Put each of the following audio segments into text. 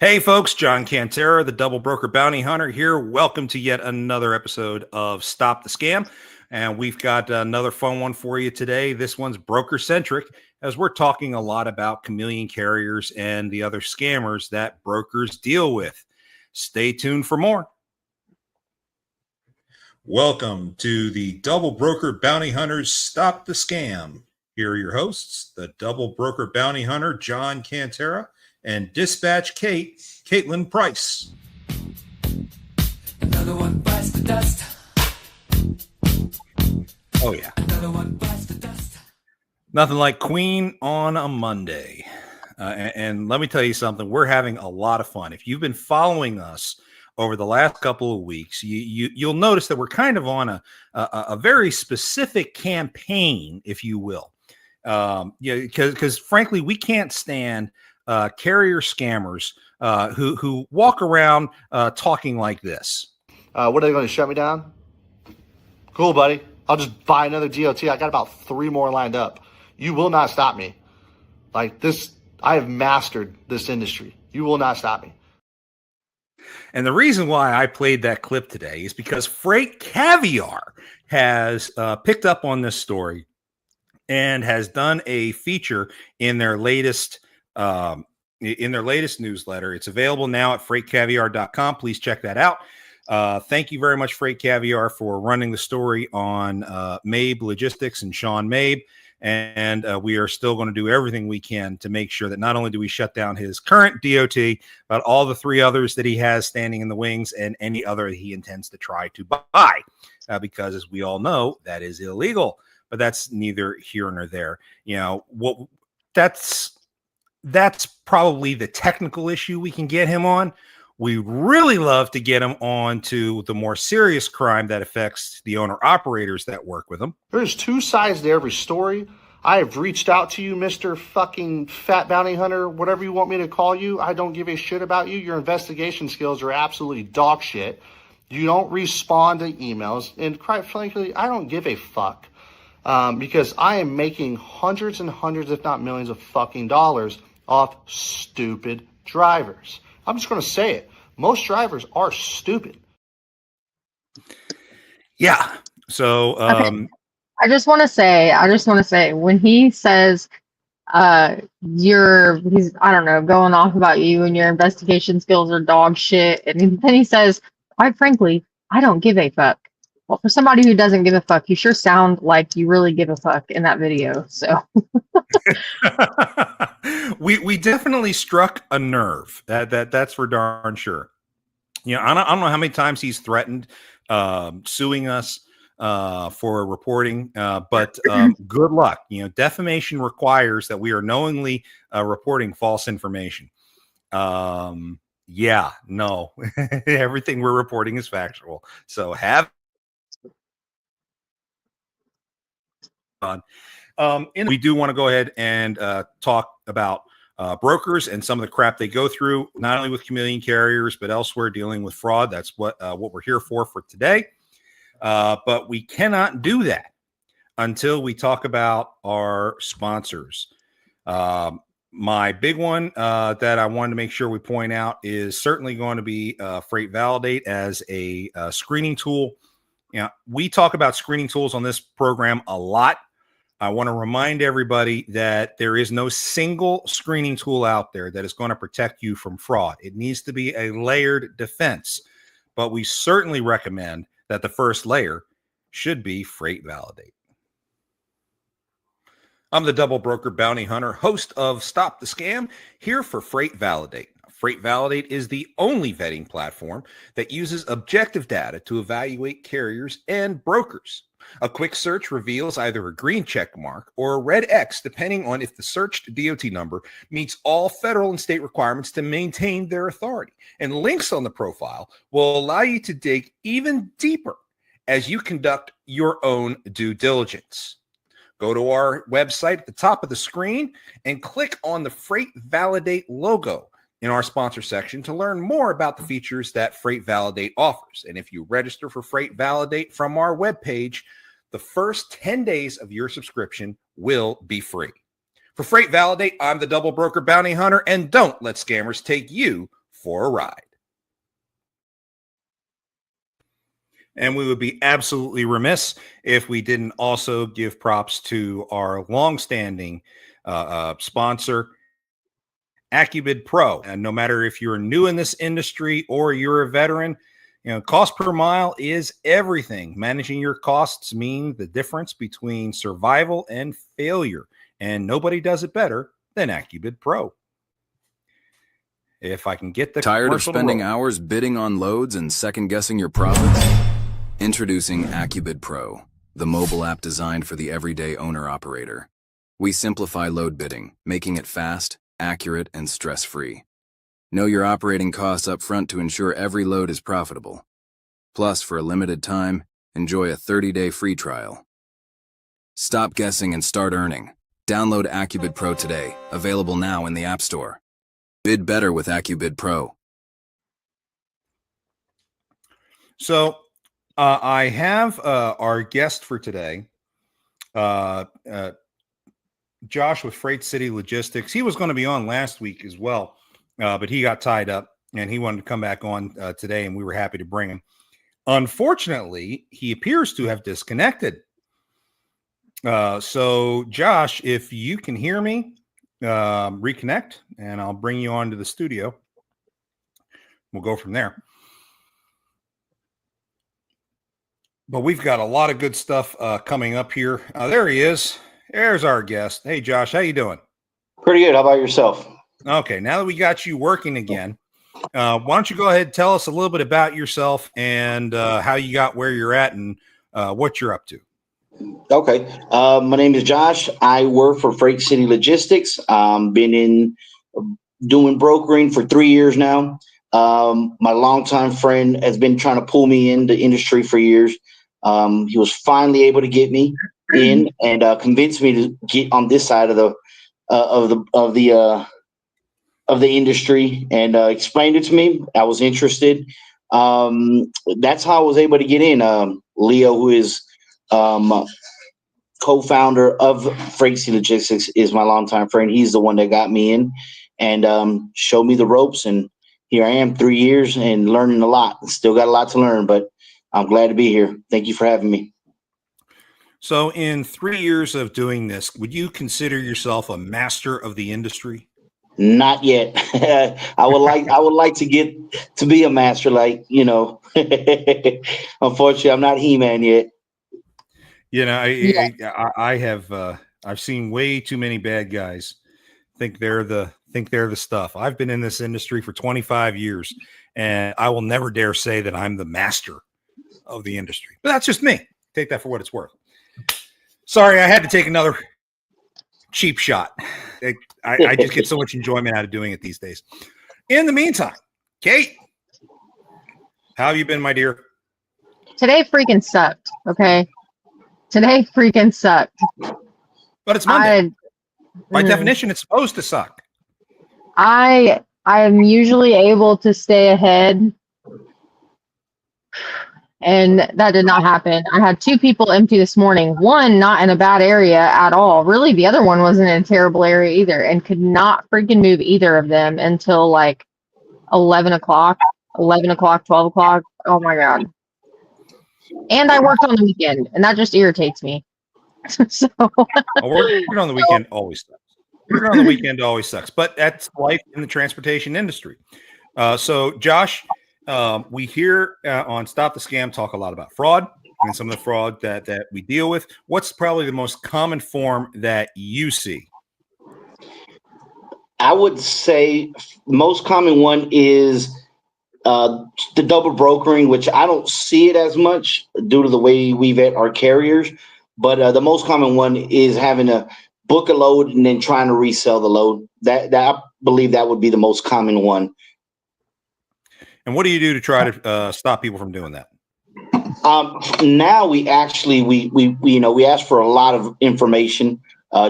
Hey folks, John Cantera, the Double Broker Bounty Hunter here. Welcome to yet another episode of Stop the Scam. And we've got another fun one for you today. This one's broker centric, as we're talking a lot about chameleon carriers and the other scammers that brokers deal with. Stay tuned for more. Welcome to the Double Broker Bounty Hunters Stop the Scam. Here are your hosts, the Double Broker Bounty Hunter, John Cantera, and Dispatch Caitlin Price. Another one bites the dust. Oh, yeah. Another one bites the dust. Nothing like Queen on a Monday. And let me tell you something. We're having a lot of fun. If you've been following us over the last couple of weeks, you'll notice that we're kind of on a very specific campaign, if you will. Because frankly, we can't stand carrier scammers who walk around talking like this. What are they going to shut me down? Cool, buddy. I'll just buy another DOT. I got about 3 more lined up. You will not stop me. Like this, I have mastered this industry. You will not stop me. And the reason why I played that clip today is because Freight Caviar has picked up on this story and has done a feature in their latest newsletter. It's available now at freightcaviar.com. Please check that out. Thank you very much, Freight Caviar, for running the story on Mabe Logistics and Sean Mabe. And we are still going to do everything we can to make sure that not only do we shut down his current DOT, but all the 3 others that he has standing in the wings and any other that he intends to try to buy. Because as we all know, that is illegal. But that's neither here nor there. You know, that's probably the technical issue we can get him on. We really love to get him on to the more serious crime that affects the owner-operators that work with him. There's 2 sides to every story. I have reached out to you, Mr. fucking Fat Bounty Hunter, whatever you want me to call you. I don't give a shit about you. Your investigation skills are absolutely dog shit. You don't respond to emails. And quite frankly, I don't give a fuck. Because I am making hundreds and hundreds, if not millions of fucking dollars off stupid drivers. I'm just going to say it. Most drivers are stupid. Yeah. So, okay. I just want to say when he says, he's, I don't know, going off about you and your investigation skills are dog shit. And then he says, quite frankly, I don't give a fuck. Well, for somebody who doesn't give a fuck, you sure sound like you really give a fuck in that video. So we definitely struck a nerve. That's for darn sure. You know, I don't know how many times he's threatened suing us for reporting, but good luck. You know, defamation requires that we are knowingly reporting false information. Yeah, no, everything we're reporting is factual. So we do want to go ahead and talk about brokers and some of the crap they go through, not only with chameleon carriers, but elsewhere dealing with fraud. That's what we're here for today. But we cannot do that until we talk about our sponsors. My big one that I wanted to make sure we point out is certainly going to be Freight Validate as a screening tool. You know, we talk about screening tools on this program a lot. I want to remind everybody that there is no single screening tool out there that is going to protect you from fraud. It needs to be a layered defense, but we certainly recommend that the first layer should be Freight Validate. I'm the Double Broker Bounty Hunter, host of Stop the Scam, here for Freight Validate. Freight Validate is the only vetting platform that uses objective data to evaluate carriers and brokers. A quick search reveals either a green check mark or a red X, depending on if the searched DOT number meets all federal and state requirements to maintain their authority. And links on the profile will allow you to dig even deeper as you conduct your own due diligence. Go to our website at the top of the screen and click on the Freight Validate logo in our sponsor section to learn more about the features that Freight Validate offers. And if you register for Freight Validate from our webpage, the first 10 days of your subscription will be free. For Freight Validate, I'm the Double Broker Bounty Hunter, and don't let scammers take you for a ride. And we would be absolutely remiss if we didn't also give props to our longstanding sponsor, AccuBid Pro. And no matter if you're new in this industry or you're a veteran, cost per mile is everything. Managing your costs mean the difference between survival and failure, and nobody does it better than AccuBid Pro. If I can get the Tired of commercial to spending roll. hours bidding on loads and second-guessing your profits? Introducing AccuBid Pro, the mobile app designed for the everyday owner-operator. We simplify load bidding, making it fast, accurate, and stress-free. Know your operating costs up front to ensure every load is profitable. Plus, for a limited time, enjoy a 30-day free trial. Stop guessing and start earning. Download AccuBid Pro today, available now in the App Store. Bid better with AccuBid Pro. So I have our guest for today, Josh with Freight City Logistics. He was going to be on last week as well, but he got tied up and he wanted to come back on today, and we were happy to bring him. Unfortunately, he appears to have disconnected. So Josh, if you can hear me, reconnect and I'll bring you on to the studio. We'll go from there. But we've got a lot of good stuff coming up here. There he is. There's our guest. Hey, Josh, how you doing? Pretty good. How about yourself? Okay, now that we got you working again, why don't you go ahead and tell us a little bit about yourself and how you got where you're at and what you're up to. Okay. My name is Josh. I work for Freight City Logistics. Been doing brokering for 3 years now. My longtime friend has been trying to pull me in the industry for years. He was finally able to get me in and convince me to get on this side of the industry and explained it to me. I was interested. That's how I was able to get in. Leo, who is co-founder of Freight City Logistics, is my longtime friend. He's the one that got me in and showed me the ropes. And here I am, 3 years and learning a lot. Still got a lot to learn, but I'm glad to be here. Thank you for having me. So in 3 years of doing this, would you consider yourself a master of the industry? Not yet. I would like to get to be a master, Unfortunately, I'm not He-Man yet. I have I've seen way too many bad guys think they're the stuff. I've been in this industry for 25 years, and I will never dare say that I'm the master of the industry. But that's just me. Take that for what it's worth. Sorry, I had to take another cheap shot. I just get so much enjoyment out of doing it these days. In the meantime, Kate, how have you been, my dear? Today freaking sucked. Okay. Today freaking sucked. But it's Monday. By definition, it's supposed to suck. I am usually able to stay ahead, and that did not happen. I had 2 people empty this morning. One not in a bad area at all. Really, the other one wasn't in a terrible area either, and could not freaking move either of them until like 11 o'clock, 12 o'clock. Oh my God. And I worked on the weekend, and that just irritates me. So Working on the weekend always sucks. Working on the weekend always sucks, but that's life in the transportation industry. So, Josh, we here on Stop the Scam talk a lot about fraud and some of the fraud that we deal with. What's probably the most common form that you see? I would say most common one is the double brokering, which I don't see it as much due to the way we vet our carriers. But the most common one is having to book a load and then trying to resell the load. That I believe that would be the most common one. And what do you do to try to stop people from doing that? Now we actually we ask for a lot of information,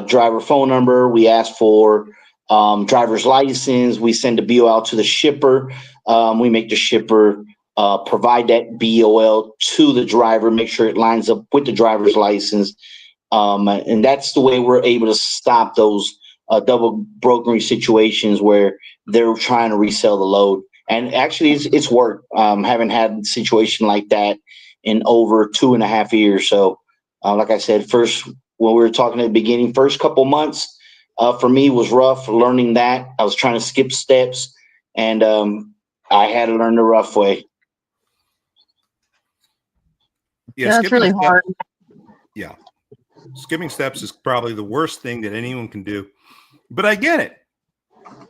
driver phone number. We ask for driver's license. We send a BOL to the shipper. We make the shipper provide that BOL to the driver, make sure it lines up with the driver's license. And that's the way we're able to stop those double brokering situations where they're trying to resell the load. And actually, it's worked. Haven't had a situation like that in over 2.5 years. So, like I said, first when we were talking at the beginning, first couple months for me was rough. Learning that I was trying to skip steps, and I had to learn the rough way. Yeah, That's really hard. Yeah, skipping steps is probably the worst thing that anyone can do. But I get it.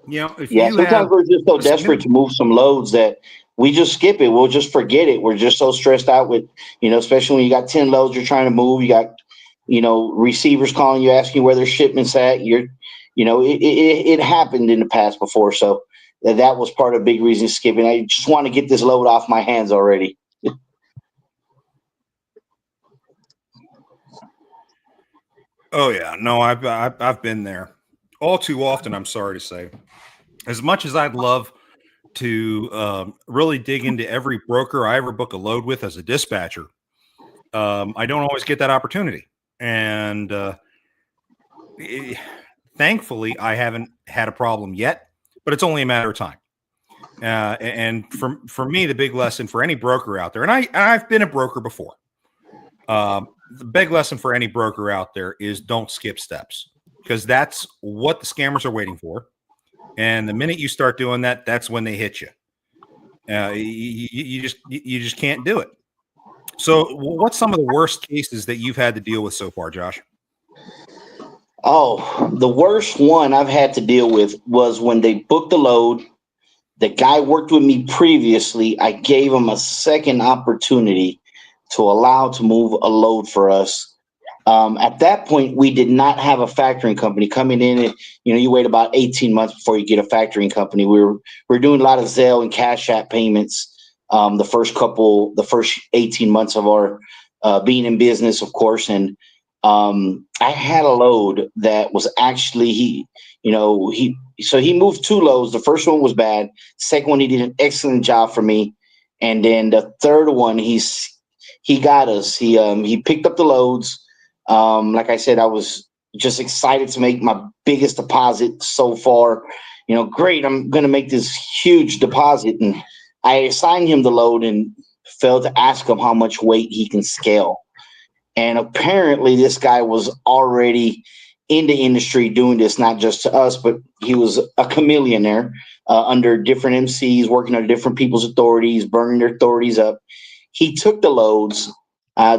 You know, if Yeah, you have sometimes we're just so a desperate significant, to move some loads that we just skip it. We'll just forget it. We're just so stressed out with, especially when you got 10 loads you're trying to move. You got, receivers calling you, asking where their shipment's at. It happened in the past before. So that was part of the big reason skipping. I just want to get this load off my hands already. oh yeah, no, I've been there all too often. I'm sorry to say. As much as I'd love to really dig into every broker I ever book a load with as a dispatcher, I don't always get that opportunity. And thankfully, I haven't had a problem yet, but it's only a matter of time. And for me, the big lesson for any broker out there, and I've been a broker before. The big lesson for any broker out there is don't skip steps, because that's what the scammers are waiting for. And the minute you start doing that, that's when they hit you. You just can't do it. So, what's some of the worst cases that you've had to deal with so far, Josh? Oh, the worst one I've had to deal with was when they booked the load. The guy worked with me previously. I gave him a second opportunity to allow to move a load for us. At that point, we did not have a factoring company coming in. And, you wait about 18 months before you get a factoring company. We're doing a lot of Zelle and Cash App payments the first 18 months of our being in business, of course. And I had a load that was actually so he moved 2 loads. The first one was bad. Second one, he did an excellent job for me. And then the third one, he got us. He picked up the loads. Like I said, I was just excited to make my biggest deposit so far. Great, I'm going to make this huge deposit. And I assigned him the load and failed to ask him how much weight he can scale. And apparently this guy was already in the industry doing this, not just to us, but he was a chameleon there under different MCs, working under different people's authorities, burning their authorities up. He took the loads.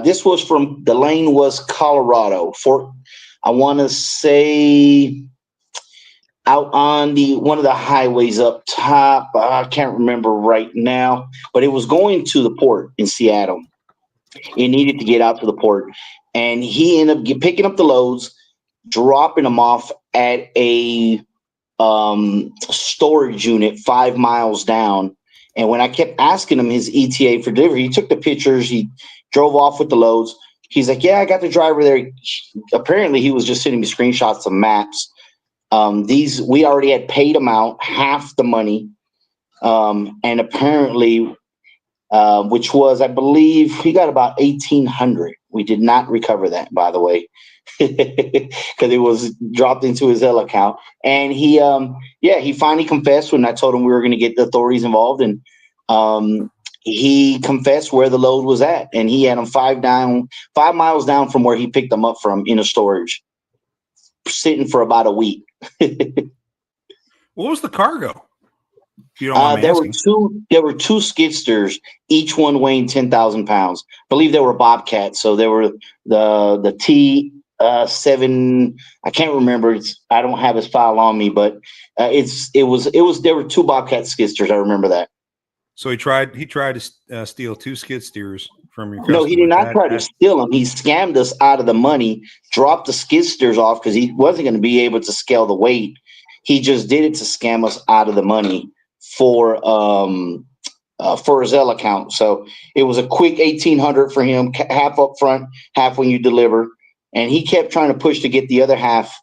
This was the lane was Colorado. I want to say out on one of the highways up top. I can't remember right now, but it was going to the port in Seattle. It needed to get out to the port, and he ended up picking up the loads, dropping them off at a storage unit 5 miles down. And when I kept asking him his ETA for delivery, he took the pictures. He drove off with the loads. He's like, "Yeah, I got the driver there." Apparently, he was just sending me screenshots of maps. We already had paid him out half the money, and apparently. Which was, I believe, he got about 1,800. We did not recover that, by the way, because it was dropped into his Zelle account. And he finally confessed when I told him we were going to get the authorities involved, and he confessed where the load was at, and he had him 5 miles down from where he picked them up from in a storage, sitting for about a week. What was the cargo? If you don't mind me asking. There were two skidsters, each one weighing 10,000 pounds. I believe they were Bobcats. So they were the T7. I can't remember. I don't have his file on me, but there were 2 Bobcat skidsters. I remember that. So he tried to steal 2 skid steers from your customer. No, he did not try to steal them. He scammed us out of the money, dropped the skid steers off because he wasn't going to be able to scale the weight. He just did it to scam us out of the money for a Zelle account. So it was a quick 1,800 for him, half up front, half when you deliver. And he kept trying to push to get the other half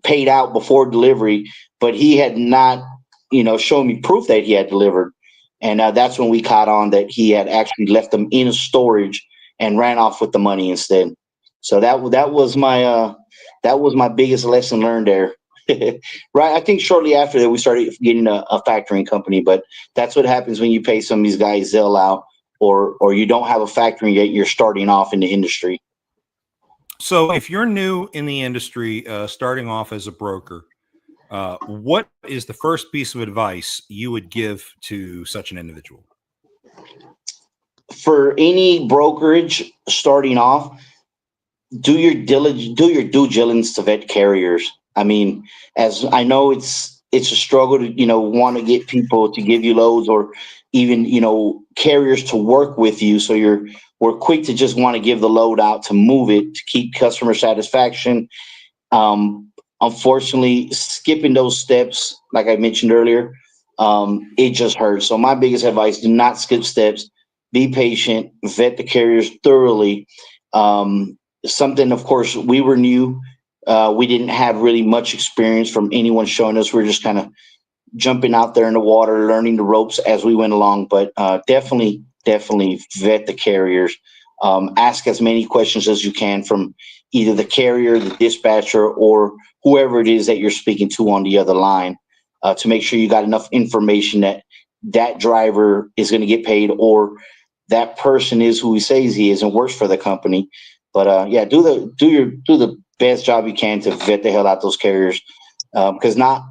paid out before delivery, but he had not, shown me proof that he had delivered. And that's when we caught on that he had actually left them in storage and ran off with the money instead. So that was my biggest lesson learned there. Right. I think shortly after that, we started getting a factoring company, but that's what happens when you pay some of these guys Zell out, or you don't have a factoring yet. You're starting off in the industry. So if you're new in the industry, starting off as a broker, what is the first piece of advice you would give to such an individual? For any brokerage starting off, do your due diligence to vet carriers. I mean, as I know, it's a struggle to want to get people to give you loads, or even carriers to work with you. So we're quick to just want to give the load out to move it to keep customer satisfaction. Unfortunately, skipping those steps, like I mentioned earlier, it just hurts. So my biggest advice: do not skip steps. Be patient. Vet the carriers thoroughly. Something, of course, we were new. We didn't have really much experience from anyone showing us. We are just kind of jumping out there in the water, learning the ropes as we went along. But definitely vet the carriers. Ask as many questions as you can from either the carrier, the dispatcher, or whoever it is that you're speaking to on the other line, to make sure you got enough information that driver is going to get paid, or that person is who he says he is and works for the company. But yeah, do the best job you can to vet the hell out those carriers, because not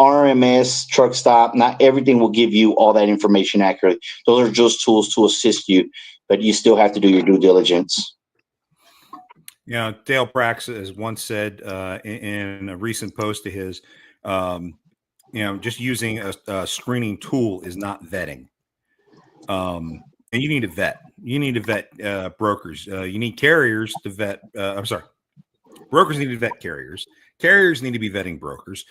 RMS, truck stop, not everything will give you all that information accurately. Those are just tools to assist you, but you still have to do your due diligence. Dale Prax has once said in a recent post to his, just using a screening tool is not vetting. And you need to vet. You need to vet brokers. You need carriers to vet. I'm sorry. Brokers need to vet carriers. Carriers need to be vetting brokers.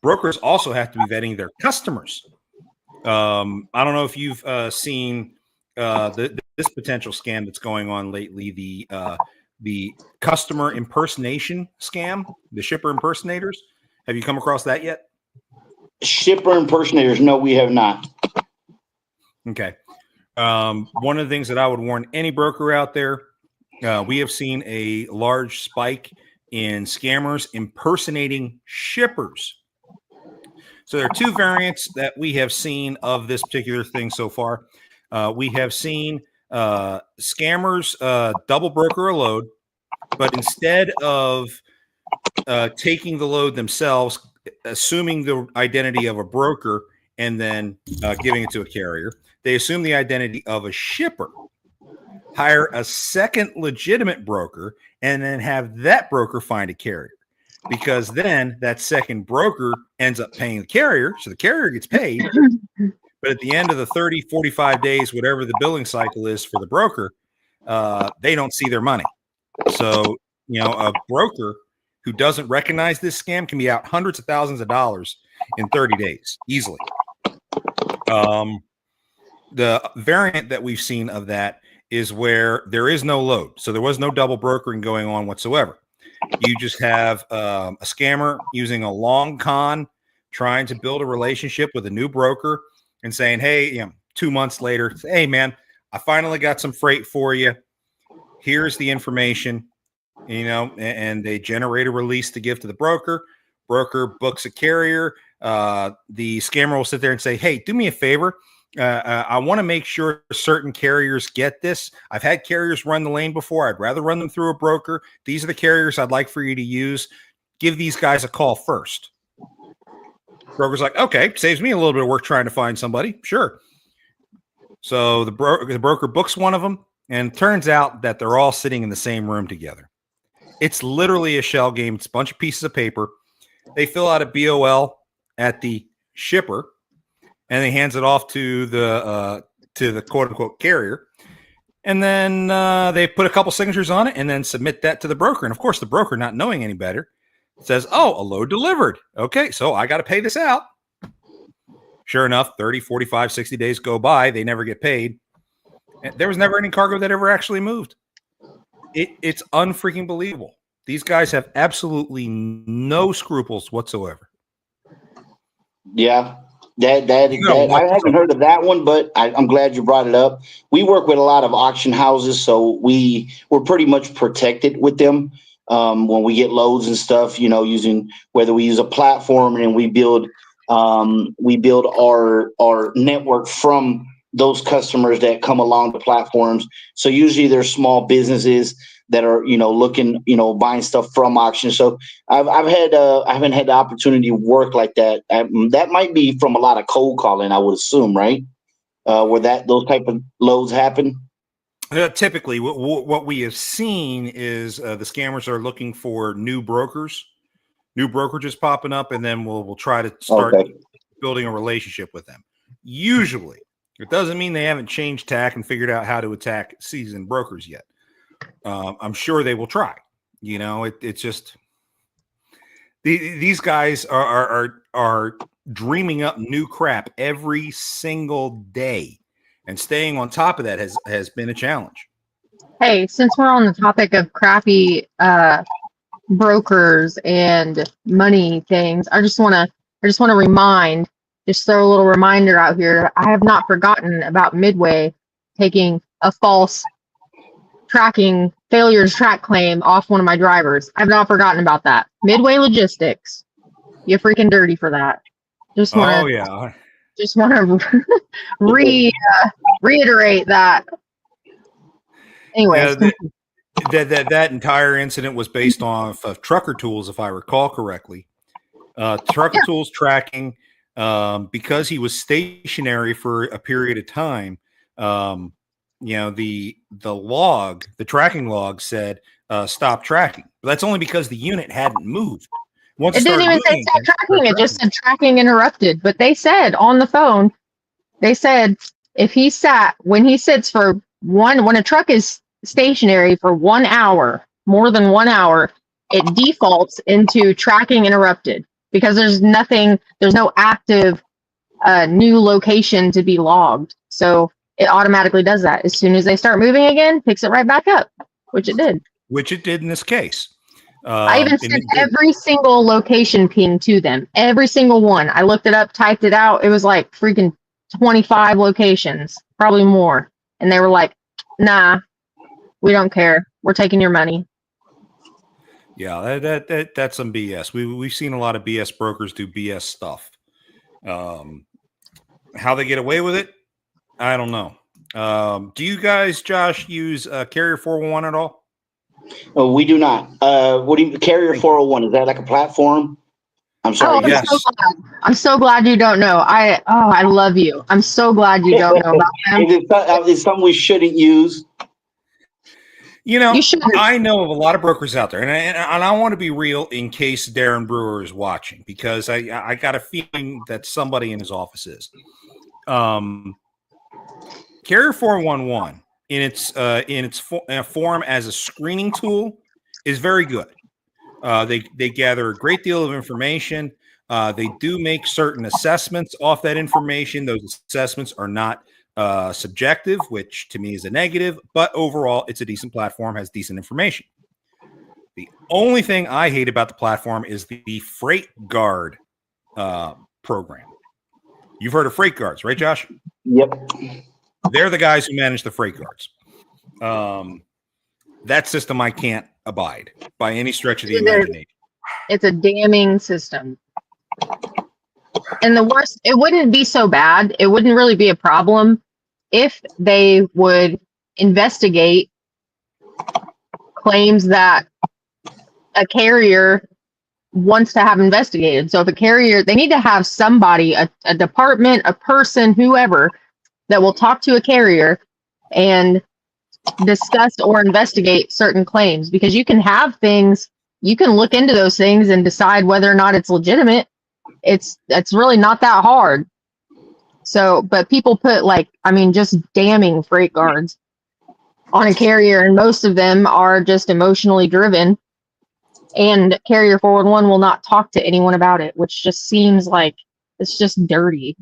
Brokers also have to be vetting their customers. I don't know if you've seen this potential scam that's going on lately, the customer impersonation scam, the shipper impersonators. Have you come across that yet? Shipper impersonators? No, we have not. Okay. One of the things that I would warn any broker out there, we have seen a large spike in scammers impersonating shippers. So there are two variants that we have seen of this particular thing so far. We have seen scammers double broker a load, but instead of taking the load themselves, assuming the identity of a broker and then giving it to a carrier, they assume the identity of a shipper, hire a second legitimate broker, and then have that broker find a carrier, because then that second broker ends up paying the carrier. So the carrier gets paid, but at the end of the 30, 45 days, whatever the billing cycle is for the broker, they don't see their money. So, a broker who doesn't recognize this scam can be out hundreds of thousands of dollars in 30 days easily. The variant that we've seen of that is where there is no load. So there was no double brokering going on whatsoever. You just have a scammer using a long con, trying to build a relationship with a new broker and saying, hey, 2 months later, hey, man, I finally got some freight for you. Here's the information, and they generate a release to give to the broker. Broker books a carrier. The scammer will sit there and say, hey, do me a favor. I want to make sure certain carriers get this. I've had carriers run the lane before. I'd rather run them through a broker. These are the carriers I'd like for you to use. Give these guys a call first. Broker's like, okay, saves me a little bit of work trying to find somebody. Sure. So the broker books one of them, and it turns out that they're all sitting in the same room together. It's literally a shell game. It's a bunch of pieces of paper. They fill out a BOL at the shipper, and they hands it off to the quote unquote carrier. And then they put a couple signatures on it and then submit that to the broker. And of course, the broker, not knowing any better, says, oh, a load delivered. Okay, so I got to pay this out. Sure enough, 30, 45, 60 days go by. They never get paid. And there was never any cargo that ever actually moved. It's unfreaking believable. These guys have absolutely no scruples whatsoever. Yeah. That I haven't heard of that one, but I'm glad you brought it up. We work with a lot of auction houses, so we're pretty much protected with them. when we get loads and stuff, using whether we use a platform and we build our network from those customers that come along the platforms. So usually there's small businesses that are, looking, buying stuff from auction. So I haven't had the opportunity to work like that. That might be from a lot of cold calling, I would assume, right? Where those type of loads happen. Typically, what we have seen is the scammers are looking for new brokerages popping up, and then we'll try to start building a relationship with them. Usually, it doesn't mean they haven't changed tack and figured out how to attack seasoned brokers yet. I'm sure they will try. It's just these guys are dreaming up new crap every single day, and staying on top of that has been a challenge. Hey, since we're on the topic of crappy brokers and money things, I just want to remind, just throw a little reminder out here. I have not forgotten about Midway taking a false failure to track claim off one of my drivers. I've not forgotten about that. Midway Logistics, you're freaking dirty for that. Just want to reiterate that. Anyways, that entire incident was based off of Trucker Tools, if I recall correctly. Trucker Tools tracking, because he was stationary for a period of time. The tracking log said stop tracking. But that's only because the unit hadn't moved. Once it didn't even say stop tracking. It just said tracking interrupted. But they said on the phone, if he when a truck is stationary for 1 hour, more than 1 hour, it defaults into tracking interrupted because there's no active new location to be logged. So it automatically does that. As soon as they start moving again, picks it right back up, which it did. Which it did in this case. I even sent every single location ping to them. Every single one. I looked it up, typed it out. It was like freaking 25 locations, probably more. And they were like, nah, we don't care. We're taking your money. Yeah, that's some BS. We've seen a lot of BS brokers do BS stuff. How they get away with it, I don't know. Do you guys, Josh, use Carrier 411 at all? Oh, we do not. What do you Carrier 401? Is that like a platform? I'm sorry. Yes. I'm so glad you don't know. I love you. I'm so glad you don't know about them. It's something we shouldn't use. I know of a lot of brokers out there, and I want to be real in case Darren Brewer is watching, because I got a feeling that somebody in his office is. Carrier 411 in its form as a screening tool is very good. They gather a great deal of information. They do make certain assessments off that information. Those assessments are not subjective, which to me is a negative, but overall it's a decent platform, has decent information. The only thing I hate about the platform is the Freight Guard program. You've heard of Freight Guards, right, Josh? Yep. They're the guys who manage the Freight Guards. That system I can't abide by any stretch of the imagination. It's a damning system. And the worst, it wouldn't be so bad. It wouldn't really be a problem if they would investigate claims that a carrier wants to have investigated. So if a carrier, they need to have somebody, a department, a person, whoever, that will talk to a carrier and discuss or investigate certain claims, because you can have things, you can look into those things and decide whether or not it's legitimate. It's really not that hard. So, but people put just damning Freight Guards on a carrier, and most of them are just emotionally driven, and Carrier 411 will not talk to anyone about it, which just seems like it's just dirty.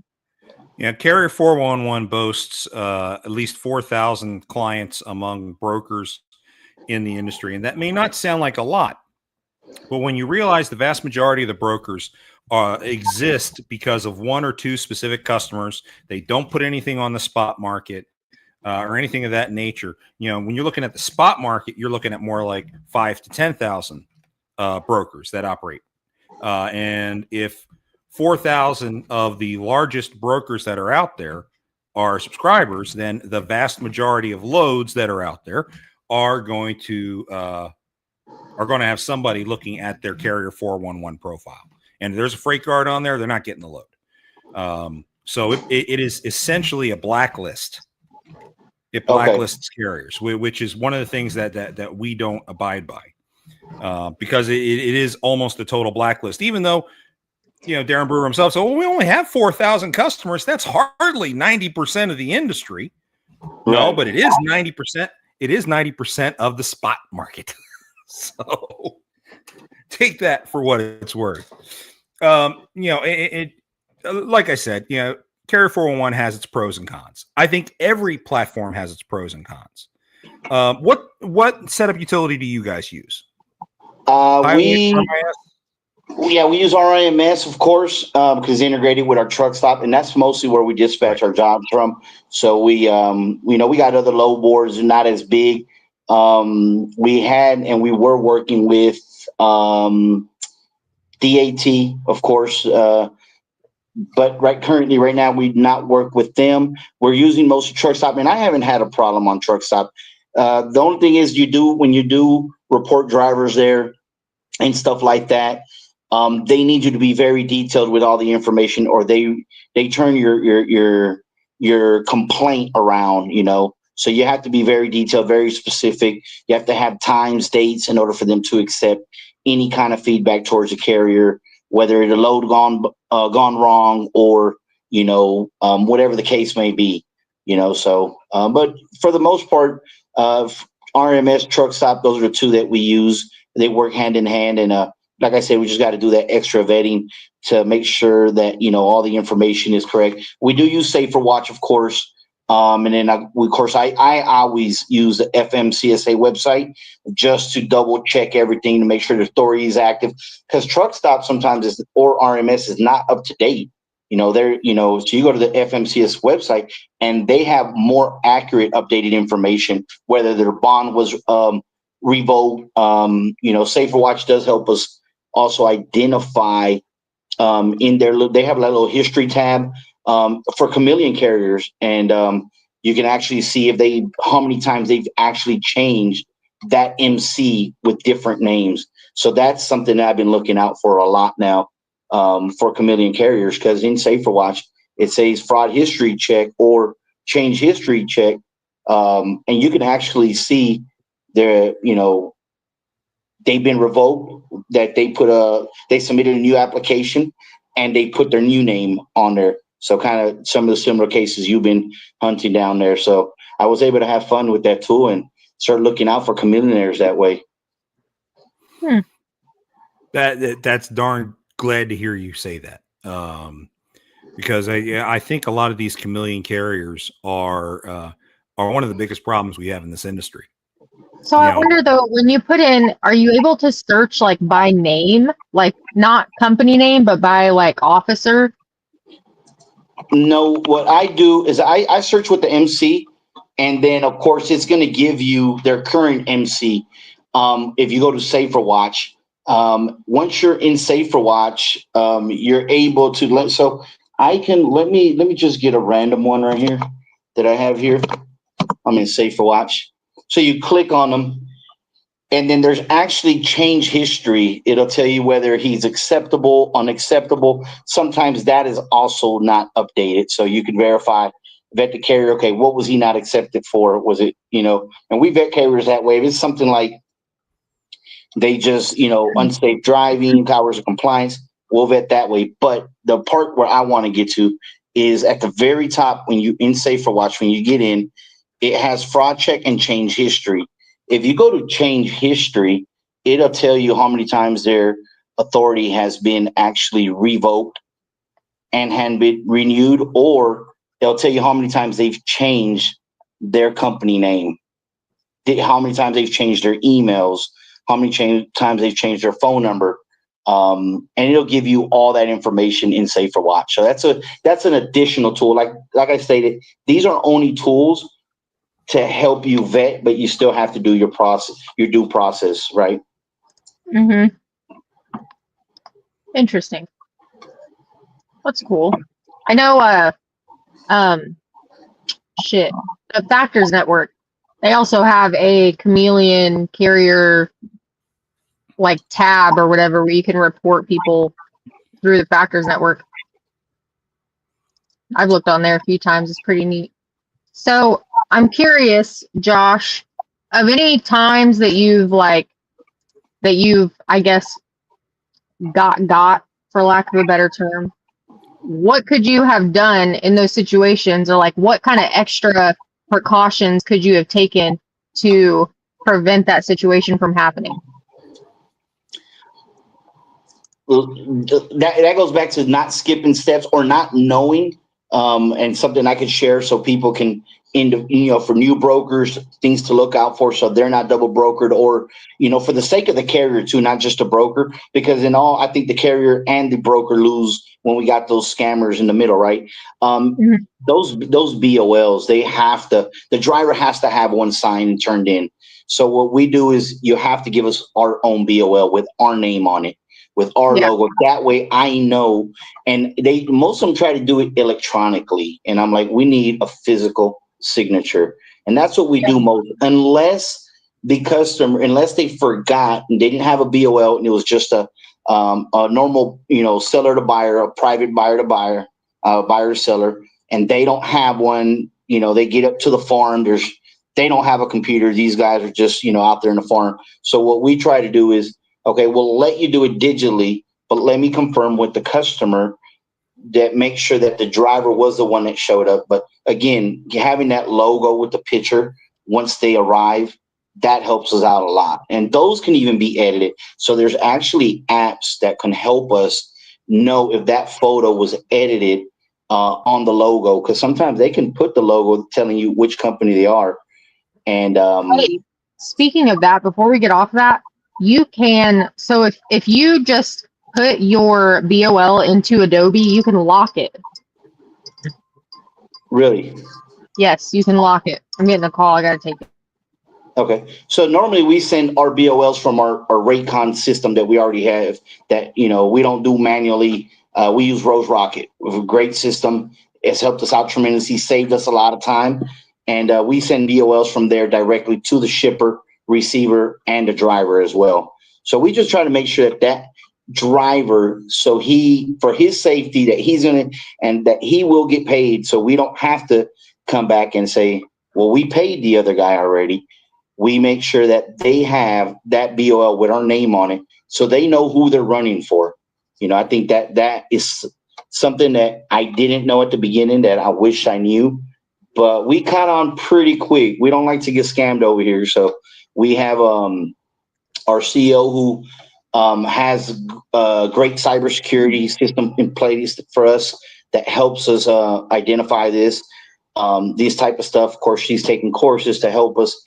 Yeah, Carrier 411 boasts at least 4,000 clients among brokers in the industry. And that may not sound like a lot, but when you realize the vast majority of the brokers exist because of one or two specific customers, they don't put anything on the spot market. or anything of that nature. When you're looking at the spot market, you're looking at more like 5 to 10,000 brokers that operate. And if 4,000 of the largest brokers that are out there are subscribers, then the vast majority of loads that are out there are going to have somebody looking at their carrier 411 profile. And if there's a freight guard on there, they're not getting the load. So it is essentially a blacklist. It blacklists carriers, which is one of the things that we don't abide by, because it is almost a total blacklist. Even though, Darren Brewer himself said, well, we only have 4,000 customers. That's hardly 90% of the industry. Right. No, but it is 90%. It is 90% of the spot market. So take that for what it's worth. Like I said, Carrier 411 has its pros and cons. I think every platform has its pros and cons. What setup utility do you guys use? We use RIMS, of course, because it's integrated with our truck stop, and that's mostly where we dispatch our jobs from. So we got other load boards, not as big. We were working with DAT, of course. But right now, we not work with them. We're using most of truck stop, and I haven't had a problem on truck stop. The only thing is when you do report drivers there and stuff like that, they need you to be very detailed with all the information, or they turn your complaint around, So you have to be very detailed, very specific. You have to have times, dates in order for them to accept any kind of feedback towards the carrier, whether the load gone wrong or, whatever the case may be, So, but for the most part, RMS, truck stop, those are the two that we use. They work hand in hand. And like I said, we just got to do that extra vetting to make sure that, all the information is correct. We do use Safer Watch, of course. And then, I always use the FMCSA website just to double check everything to make sure the story is active. Because truck stop sometimes or RMS is not up to date. So you go to the FMCS website and they have more accurate, updated information, whether their bond was revoked. Safer Watch does help us also identify in their. They have a little history tab for Chameleon carriers, and you can actually see how many times they've actually changed that MC with different names. So that's something that I've been looking out for a lot now for Chameleon carriers, because in Safer Watch it says fraud history check or change history check, and you can actually see their they've been revoked, that they submitted a new application and they put their new name on there. So kind of some of the similar cases you've been hunting down there. So I was able to have fun with that tool and start looking out for chameleonaires that way. That's darn glad to hear you say that. Because I think a lot of these chameleon carriers are one of the biggest problems we have in this industry. So I wonder though, when you put in, are you able to search like by name, like not company name, but by like officer? No, what I do is I search with the MC, and then of course it's going to give you their current MC. If you go to Safer Watch, once you're in Safer Watch, you're able to let me just get a random one right here that I have here. I'm in Safer Watch. So you click on them, and then there's actually change history. It'll tell you whether he's acceptable, unacceptable. Sometimes that is also not updated. So you can vet the carrier. Okay, what was he not accepted for? Was it, and we vet carriers that way. If it's something like they just, unsafe driving, powers of compliance, we'll vet that way. But the part where I want to get to is at the very top when you in Safer Watch, when you get in, it has fraud check and change history. If you go to change history, it'll tell you how many times their authority has been actually revoked and had been renewed, or it'll tell you how many times they've changed their company name, how many times they've changed their emails, how many times they've changed their phone number. And it'll give you all that information in Safer Watch. So that's an additional tool. Like I stated, these are only tools to help you vet, but you still have to do your due process, right? Mm-hmm. Interesting. That's cool. I know. Shit. The Factors Network. They also have a Chameleon carrier like tab or whatever where you can report people through the Factors Network. I've looked on there a few times. It's pretty neat. So I'm curious, Josh, of any times that you've I guess got for lack of a better term, what could you have done in those situations, or like what kind of extra precautions could you have taken to prevent that situation from happening? That goes back to not skipping steps or not knowing, and something I could share so people can, for new brokers, things to look out for so they're not double brokered, or for the sake of the carrier too, not just a broker, because I think the carrier and the broker lose when we got those scammers in the middle, right? Mm-hmm. Those BOLs, the driver has to have one signed and turned in. So what we do is you have to give us our own BOL with our name on it, with our logo. That way I know. And most of them try to do it electronically. And I'm like, we need a physical signature. And that's what we do most, unless they forgot and they didn't have a BOL and it was just a normal, seller to buyer, a private buyer to buyer, buyer to seller, and they don't have one. They get up to the farm. They don't have a computer. These guys are just, out there in the farm. So what we try to do is, okay, we'll let you do it digitally, but let me confirm with the customer that make sure that the driver was the one that showed up. But again, having that logo with the picture once they arrive, that helps us out a lot. And those can even be edited. So there's actually apps that can help us know if that photo was edited on the logo, because sometimes they can put the logo telling you which company they are. And Hey, speaking of that, before we get off that, you can, so if you just put your BOL into Adobe, you can lock it. Really? Yes, you can lock it. I'm getting a call. I gotta take it. Okay. So normally we send our BOLs from our Raycon system that we already have, that, we don't do manually. We use Rose Rocket. We have a great system. It's helped us out tremendously, saved us a lot of time. And we send BOLs from there directly to the shipper, receiver, and the driver as well. So we just try to make sure that driver, so for his safety, that he's and that he will get paid. So we don't have to come back and say, well, we paid the other guy already. We make sure that they have that BOL with our name on it, so they know who they're running for. I think that is something that I didn't know at the beginning that I wish I knew. But we caught on pretty quick. We don't like to get scammed over here. So we have our CEO who has a great cybersecurity system in place for us that helps us identify these type of stuff. Of course, she's taking courses to help us.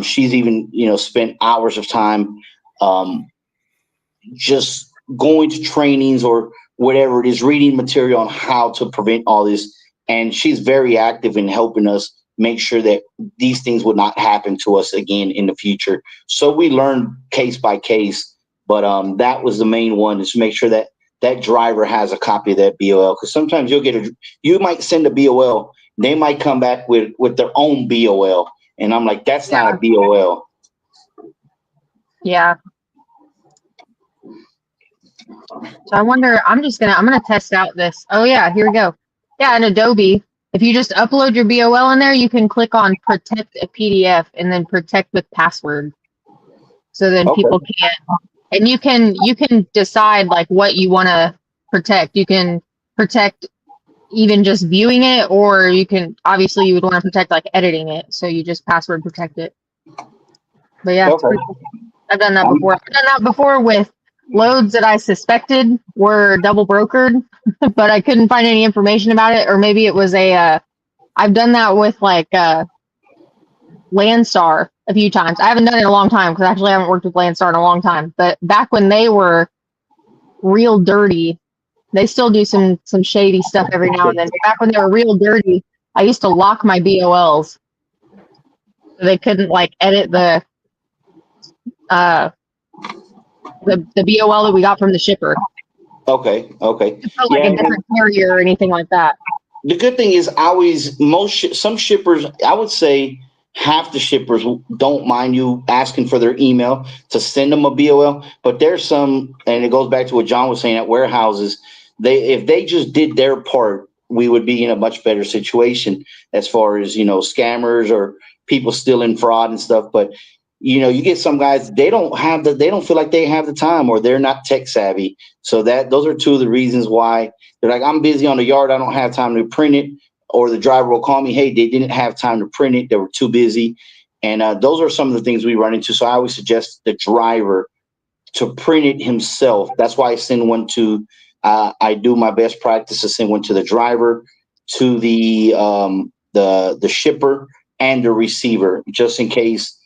She's even, spent hours of time just going to trainings or whatever it is, reading material on how to prevent all this. And she's very active in helping us make sure that these things would not happen to us again in the future. So we learn case by case, but that was the main one, is to make sure that that driver has a copy of that BOL. Because sometimes you might send a BOL, they might come back with their own BOL. And I'm like, that's not a BOL. Yeah. So I wonder, I'm gonna test out this. Oh yeah, here we go. Yeah, in Adobe, if you just upload your BOL in there, you can click on protect a PDF and then protect with password. So then people can't, and you can decide like what you want to protect. You can protect even just viewing it, or you would want to protect like editing it. So you just password protect it. But yeah, it's pretty cool. I've done that before. I've done that before with loads that I suspected were double brokered, but I couldn't find any information about it. Or maybe it was I've done that with like Landstar a few times. I haven't done it in a long time because actually I haven't worked with Landstar in a long time. But back when they were real dirty, they still do some shady stuff every now and then. But back when they were real dirty, I used to lock my BOLs. They couldn't like edit uh the BOL that we got from the shipper Okay. to put like Yeah. a different carrier or anything like that. The good thing is, some shippers, I would say half the shippers don't mind you asking for their email to send them a BOL. But there's some, and it goes back to what John was saying at warehouses. If they just did their part, we would be in a much better situation as far as scammers or people stealing fraud and stuff. But you get some guys, they don't feel like they have the time, or they're not tech savvy. So those are two of the reasons why they're like, I'm busy on the yard, I don't have time to print it. Or the driver will call me, hey, they didn't have time to print it, they were too busy. And those are some of the things we run into. So I always suggest the driver to print it himself. That's why I send one to I do my best practice to send one to the driver, to the shipper, and the receiver, just in case.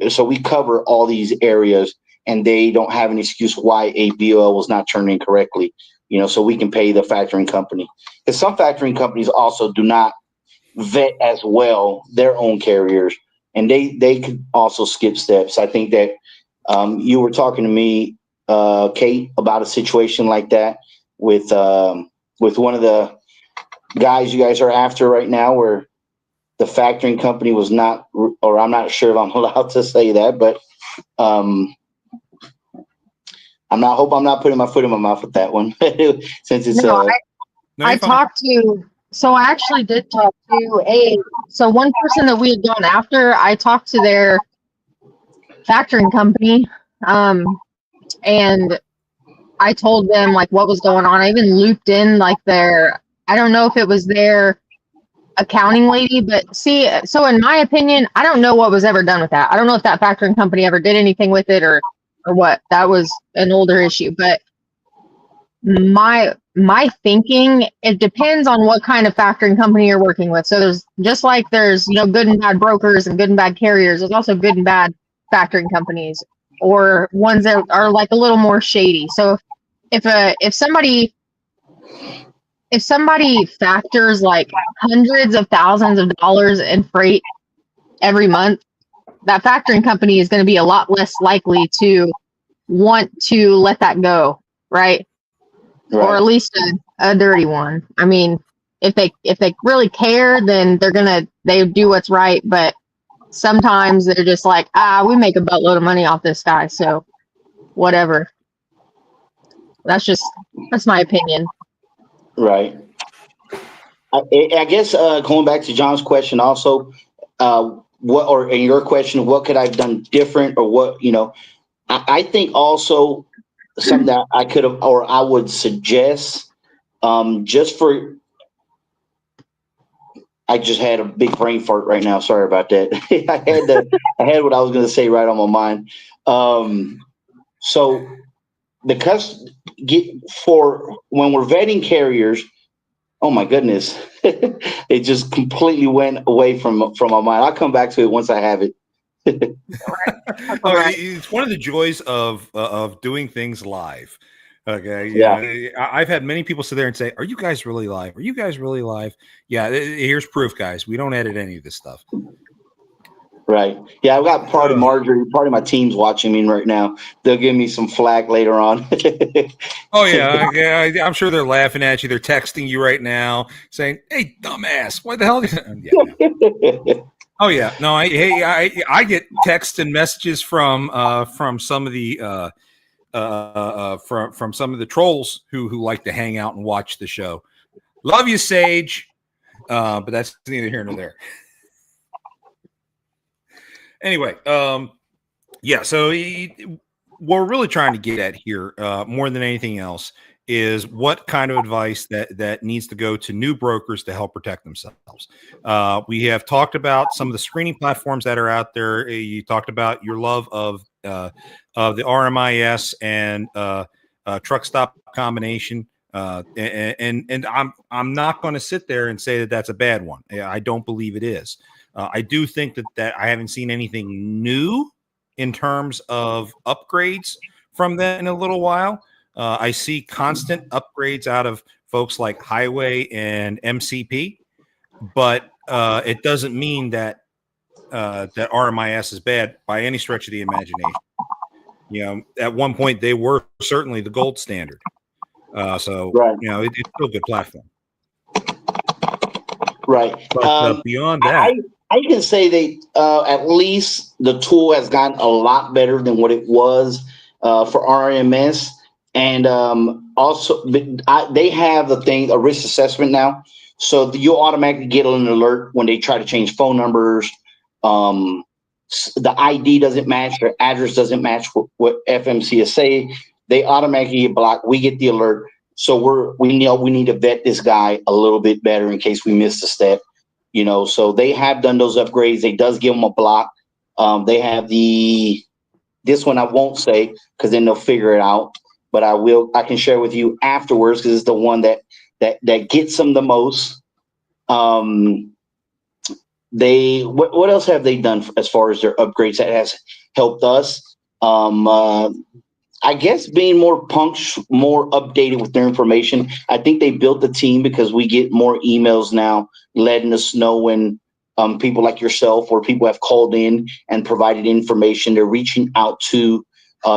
So we cover all these areas, and they don't have an excuse why a BOL was not turned in correctly. So we can pay the factoring company, because some factoring companies also do not vet as well their own carriers, and they could also skip steps. I think that you were talking to me, Kate, about a situation like that with one of the guys you guys are after right now, where the factoring company was not, or I'm not sure if I'm allowed to say that, but hope I'm not putting my foot in my mouth with that one, since it's No, I you're fine. talked to, so I actually did talk to one person that we had gone after. I talked to their factoring company, and I told them like what was going on. I even looped in like I don't know if it was their accounting lady, but see, so in my opinion, I don't know what was ever done with that. I don't know if that factoring company ever did anything with it or what. That was an older issue, but my thinking, it depends on what kind of factoring company you're working with. So there's good and bad brokers and good and bad carriers. There's also good and bad factoring companies, or ones that are like a little more shady. So if somebody factors like hundreds of thousands of dollars in freight every month, that factoring company is going to be a lot less likely to want to let that go, right? Or at least a dirty one. I mean, if they really care, then they do what's right. But sometimes they're just like, we make a buttload of money off this guy, so whatever. That's my opinion. Right. I guess going back to John's question also, in your question, what could I have done different, or what, I think also something that I could have, or I would suggest, I just had a big brain fart right now. Sorry about that. I had what I was going to say right on my mind. So for when we're vetting carriers, oh my goodness, it just completely went away from my mind. I'll come back to it once I have it. It's one of the joys of doing things live. Okay. Yeah. I've had many people sit there and say, "Are you guys really live? Are you guys really live?" Yeah. Here's proof, guys. We don't edit any of this stuff. Right. Yeah, I've got part of my team's watching me right now. They'll give me some flack later on. Oh yeah, I'm sure they're laughing at you. They're texting you right now, saying, "Hey, dumbass, why the hell?" Yeah. Oh yeah, no, I get texts and messages from some of the from some of the trolls who like to hang out and watch the show. Love you, Sage, but that's neither here nor there. Anyway, yeah. So what we're really trying to get at here, more than anything else, is what kind of advice that needs to go to new brokers to help protect themselves. We have talked about some of the screening platforms that are out there. You talked about your love of the RMIS and truck stop combination. And I'm not going to sit there and say that that's a bad one. I don't believe it is. I do think that I haven't seen anything new in terms of upgrades from them in a little while. I see constant upgrades out of folks like Highway and MCP, but it doesn't mean that that RMIS is bad by any stretch of the imagination. You know, at one point they were certainly the gold standard. So Right. you know, it's still a good platform. Right. But beyond that, I can say they at least the tool has gotten a lot better than what it was for RMS, and also they have a risk assessment now, so you'll automatically get an alert when they try to change phone numbers. The ID doesn't match, their address doesn't match what FMCSA. They automatically get blocked. We get the alert. So we know we need to vet this guy a little bit better in case we missed a step, you know. So they have done those upgrades. They does give them a block. They have this one I won't say because then they'll figure it out. But I can share with you afterwards because it's the one that gets them the most. What else have they done as far as their upgrades that has helped us? I guess being more more updated with their information. I think they built the team because we get more emails now letting us know when people like yourself or people have called in and provided information. They're reaching out to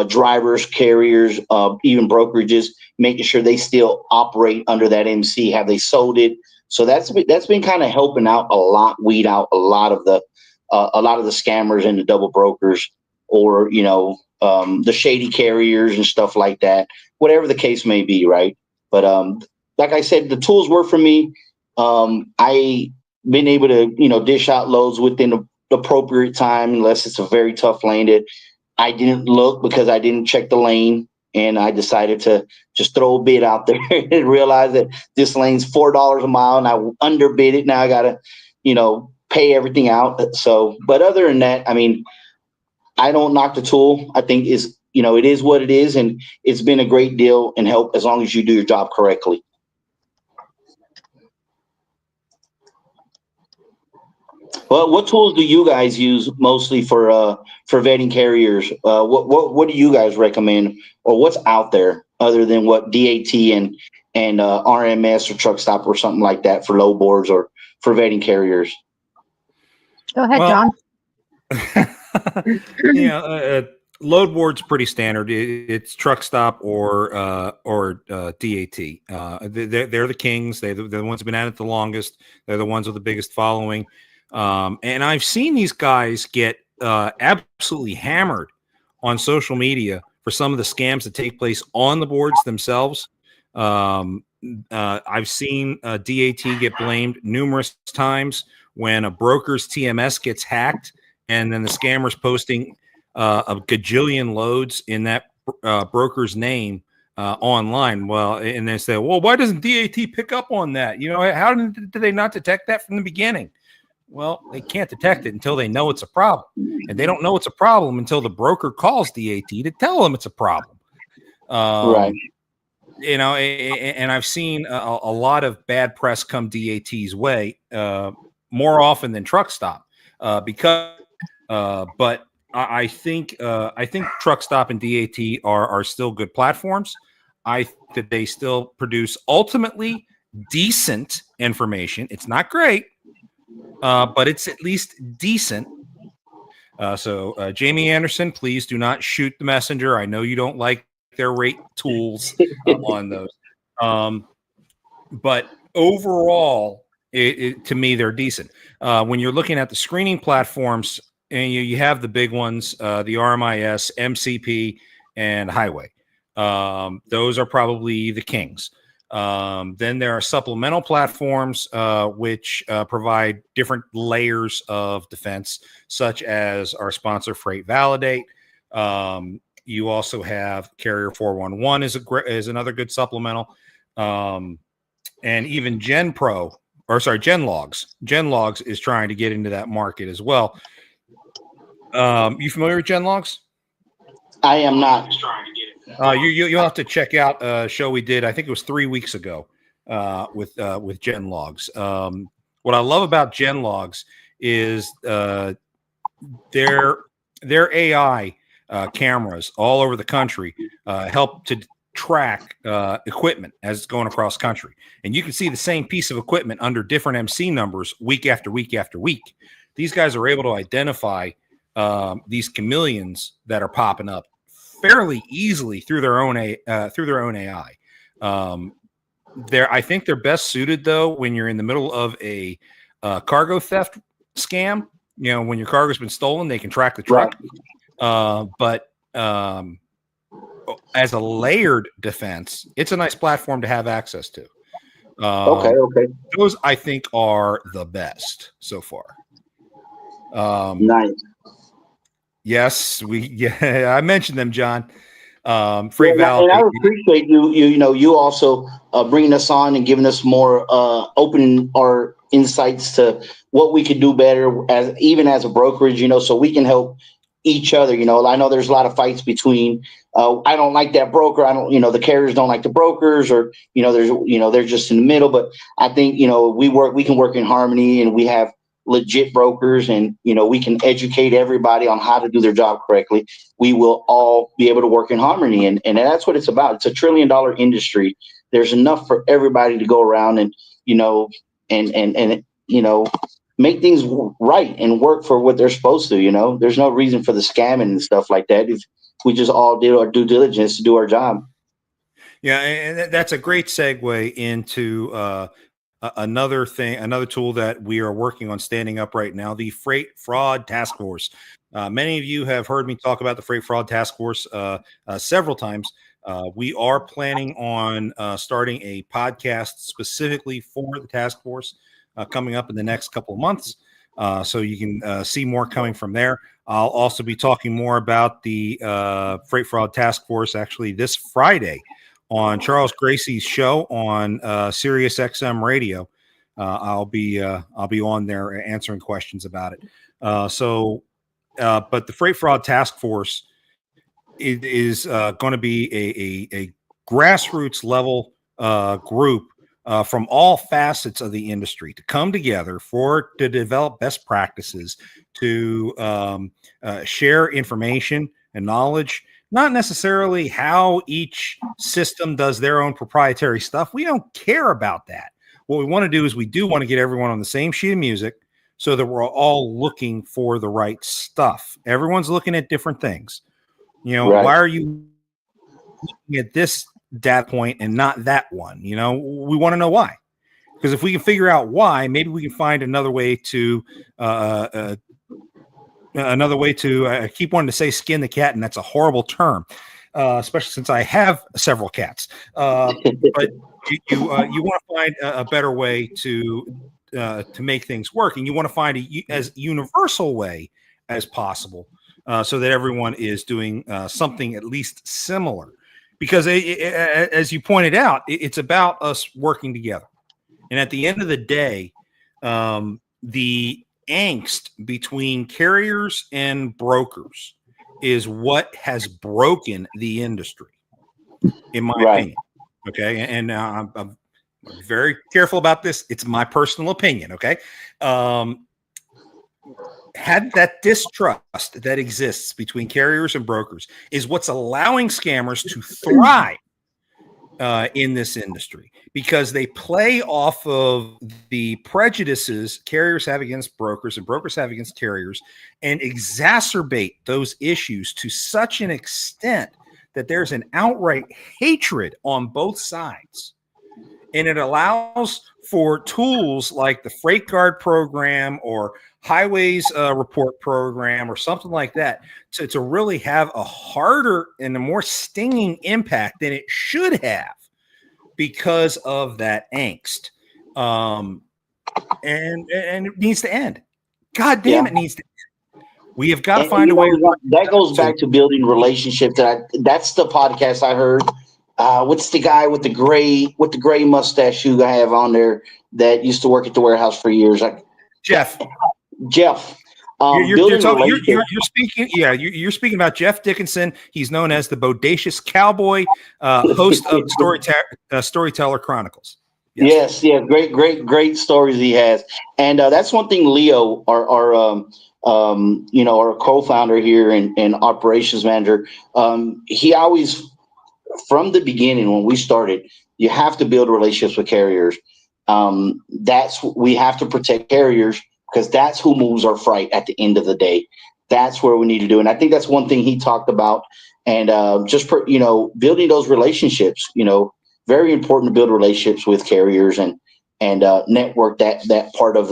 drivers, carriers, even brokerages, making sure they still operate under that MC. Have they sold it? So that's been kind of helping out a lot, weed out a lot of the scammers and the double brokers, or you know, the shady carriers and stuff like that, whatever the case may be, right? But like I said, the tools work for me. I been able to, you know, dish out loads within the appropriate time, unless it's a very tough lane that I didn't look because I didn't check the lane, and I decided to just throw a bid out there and realize that this lane's $4 a mile, and I underbid it. Now I gotta, you know, pay everything out. So, but other than that, I mean, I don't knock the tool. I think it is what it is, and it's been a great deal and help as long as you do your job correctly. Well, what tools do you guys use mostly for vetting carriers? What do you guys recommend, or what's out there other than what DAT and RMS or Truck Stop or something like that for low boards or for vetting carriers? Go ahead, well, John. load board's pretty standard. It's Truck Stop or DAT. They're the kings. They're the ones who've been at it the longest. They're the ones with the biggest following. And I've seen these guys get absolutely hammered on social media for some of the scams that take place on the boards themselves. I've seen DAT get blamed numerous times when a broker's TMS gets hacked, and then the scammer's posting a gajillion loads in that broker's name online. Well, and they say, well, why doesn't DAT pick up on that? You know, how did they not detect that from the beginning? Well, they can't detect it until they know it's a problem. And they don't know it's a problem until the broker calls DAT to tell them it's a problem. Right. You know, and I've seen a lot of bad press come DAT's way more often than Truck Stop but I think Truck Stop and DAT are still good platforms. I think that they still produce ultimately decent information. It's not great, but it's at least decent. So Jamie Anderson, please do not shoot the messenger. I know you don't like their rate tools on those. But overall, to me, they're decent. When you're looking at the screening platforms, and you have the big ones, the RMIS, MCP, and Highway. Those are probably the kings. Then there are supplemental platforms which provide different layers of defense, such as our sponsor Freight Validate. You also have Carrier 411 is another good supplemental, and even Genlogs. Genlogs is trying to get into that market as well. You familiar with Genlogs? I am not. You'll have to check out a show we did. I think it was 3 weeks ago with Genlogs. What I love about Genlogs is their AI cameras all over the country help to track equipment as it's going across country, and you can see the same piece of equipment under different MC numbers week after week after week. these guys are able to identify these chameleons that are popping up fairly easily through their own AI. I think they're best suited though when you're in the middle of a cargo theft scam. When your cargo's been stolen, they can track the truck. But as a layered defense, it's a nice platform to have access to. Okay. Those I think are the best so far. Nice. Yes, I mentioned them, John. Freight Validate. And I appreciate you also bringing us on and giving us more open our insights to what we could do better as a brokerage, so we can help each other. I know there's a lot of fights between I don't like that broker. I don't, the carriers don't like the brokers, or they're just in the middle. But I think we can work in harmony, and we have legit brokers, and we can educate everybody on how to do their job correctly. We will all be able to work in harmony, and that's what it's about. It's $1 trillion industry. There's enough for everybody to go around and make things right and work for what they're supposed to. There's no reason for the scamming and stuff like that if we just all did our due diligence to do our job. Yeah, and that's a great segue into another tool that we are working on standing up right now, the Freight Fraud Task Force. Many of you have heard me talk about the Freight Fraud Task Force several times. We are planning on starting a podcast specifically for the task force coming up in the next couple of months. So you can see more coming from there. I'll also be talking more about the Freight Fraud Task Force actually this Friday on Charles Gracie's show on Sirius XM Radio. I'll be on there answering questions about it. But the Freight Fraud Task Force is going to be a grassroots level group from all facets of the industry to come together to develop best practices, to share information and knowledge. Not necessarily how each system does their own proprietary stuff. We don't care about that. What we want to do is we do want to get everyone on the same sheet of music so that we're all looking for the right stuff. Everyone's looking at different things. Right. Why are you looking at this data point and not that one? We want to know why. Because if we can figure out why, maybe we can find another way to I keep wanting to say skin the cat, and that's a horrible term, especially since I have several cats. But you want to find a better way to make things work, and you want to find as universal way as possible, so that everyone is doing something at least similar. Because as you pointed out, it's about us working together, and at the end of the day, the angst between carriers and brokers is what has broken the industry, in my opinion. Okay. And I'm very careful about this. It's my personal opinion. Okay. Had that distrust that exists between carriers and brokers is what's allowing scammers to thrive in this industry, because they play off of the prejudices carriers have against brokers and brokers have against carriers, and exacerbate those issues to such an extent that there's an outright hatred on both sides. And it allows for tools like the Freight Guard program or Highways Report program or something like that to really have a harder and a more stinging impact than it should have, because of that angst. And it needs to end. God damn, it needs to end. We have got to find a way. That goes back to building relationships. That's the podcast I heard. What's the guy with the gray mustache you have on there that used to work at the warehouse for years? Jeff. You're speaking. Yeah, you're speaking about Jeff Dickinson. He's known as the Bodacious Cowboy, host of Storyteller Chronicles. Yes, great stories he has, and that's one thing. Leo, our co-founder here and operations manager, he always, from the beginning when we started, you have to build relationships with carriers. We have to protect carriers because that's who moves our freight at the end of the day. That's where we need to do. And I think that's one thing he talked about. And building those relationships, very important to build relationships with carriers and network that part of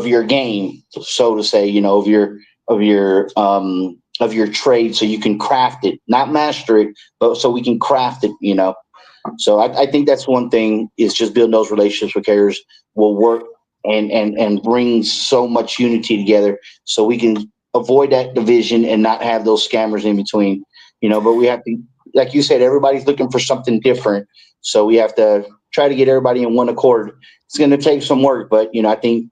your game, so to say, of your trade, so you can craft it, not master it, but so we can craft it. So I think that's one thing, is just building those relationships with carriers will work and bring so much unity together, so we can avoid that division and not have those scammers in between. But we have to, like you said, everybody's looking for something different, so we have to try to get everybody in one accord. It's going to take some work, but I think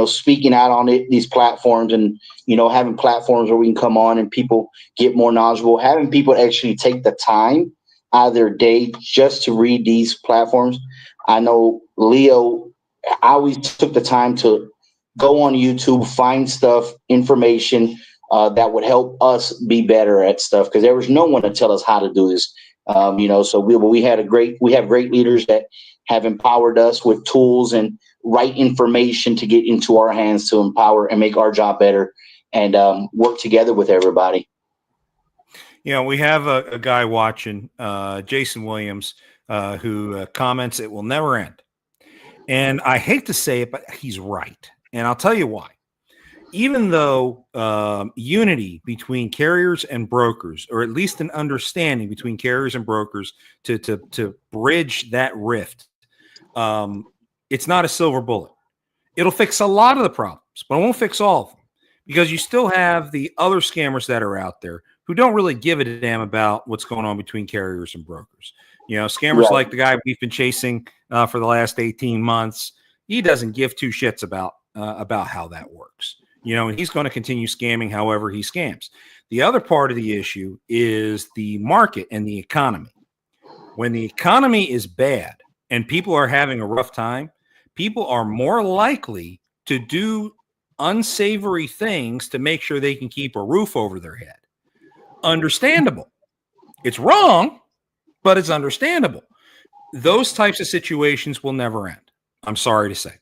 speaking out on these platforms, and having platforms where we can come on and people get more knowledgeable, having people actually take the time out of their day just to read these platforms. I know Leo, I always took the time to go on YouTube, find stuff, information that would help us be better at stuff, because there was no one to tell us how to do this. So we have great leaders that have empowered us with tools and right information to get into our hands to empower and make our job better, and work together with everybody. We have a guy watching, Jason Williams, who comments, "It will never end." And I hate to say it, but he's right. And I'll tell you why. Even though unity between carriers and brokers, or at least an understanding between carriers and brokers to bridge that rift, it's not a silver bullet. It'll fix a lot of the problems, but it won't fix all of them, because you still have the other scammers that are out there who don't really give a damn about what's going on between carriers and brokers. Scammers like the guy we've been chasing for the last 18 months. He doesn't give two shits about how that works. And he's going to continue scamming however he scams. The other part of the issue is the market and the economy. When the economy is bad and people are having a rough time, people are more likely to do unsavory things to make sure they can keep a roof over their head. Understandable. It's wrong, but it's understandable. Those types of situations will never end, I'm sorry to say.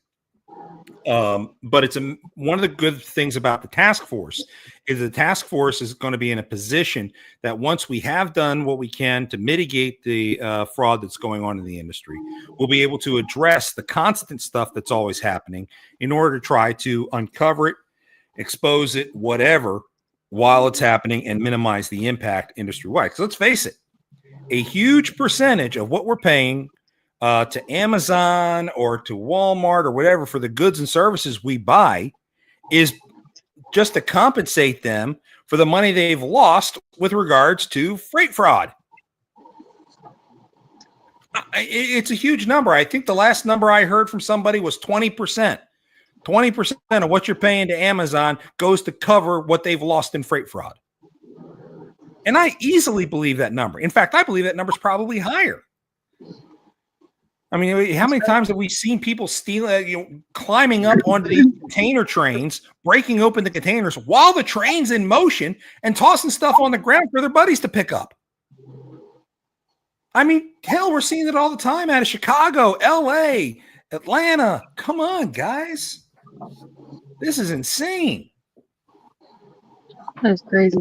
But it's one of the good things about the task force is the task force is going to be in a position that once we have done what we can to mitigate the fraud that's going on in the industry, we'll be able to address the constant stuff that's always happening in order to try to uncover it, expose it, whatever, while it's happening, and minimize the impact industry-wide. Because let's face it, a huge percentage of what we're paying to Amazon or to Walmart or whatever for the goods and services we buy is just to compensate them for the money they've lost with regards to freight fraud. It's a huge number. I think the last number I heard from somebody was 20%. 20% of what you're paying to Amazon goes to cover what they've lost in freight fraud. And I easily believe that number. In fact, I believe that number is probably higher. I mean, how many times have we seen people climbing up onto these container trains, breaking open the containers while the train's in motion and tossing stuff on the ground for their buddies to pick up? I mean, hell, we're seeing it all the time out of Chicago, LA, Atlanta. Come on, guys. This is insane. That's crazy.